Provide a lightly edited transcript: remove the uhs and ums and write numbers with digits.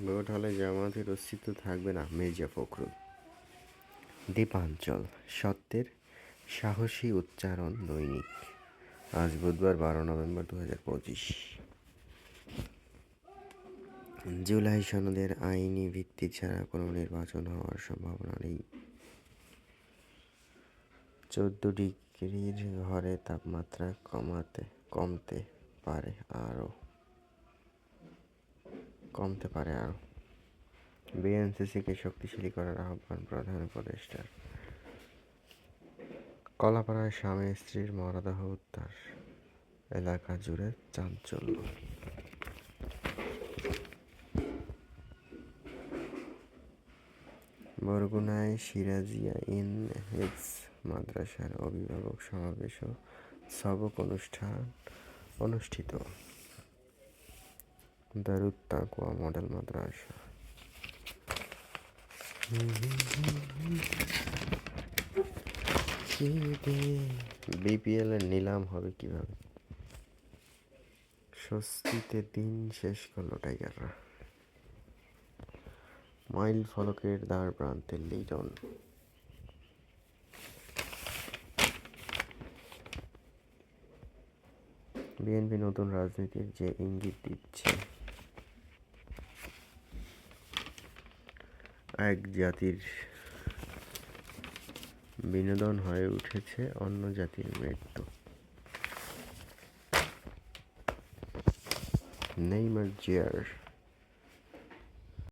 Vote হলে জামায়াতের অস্তিত্ব থাকবে না, মির্জা ফখরুল। দ্বীপাঞ্চল সত্যের সাহসী উচ্চারণ দৈনিক, আজ বুধবার 12 নভেম্বর 2025। জুলাই সনদের আইনি ভিত্তি ছাড়া কোনো নির্বাচন হওয়ার সম্ভাবনা নেই। 14 ডিগ্রির ঘরে তাপমাত্রা কমতে পারে আরও। বিএনসিসিকে শক্তিশালী করার আহ্বান প্রধান উপদেষ্টার। কলাপাড়ায় স্বামী স্ত্রীর মরদেহ উদ্ধার, এলাকা জুড়ে চাঞ্চল্য। বরগুনায় সিরাজিয়া ইন হিফজ মাদ্রাসার অভিভাবক সমাবেশ ও সবক অনুষ্ঠিত। দারুত তাকওয়া মডেল মাদ্রাসা। বিপিএল এর নিলাম হবে কিভাবে? স্বস্তিতে দিন শেষ করল টাইগাররা। মাইল ফলকের দ্বার প্রান্তে লিটন। বিএনপি নতুন রাজনীতির যে ইঙ্গিত দিচ্ছে, এক জাতির বিনোদন হয়ে উঠেছে অন্য জাতির মৃত্যু। Neymar junior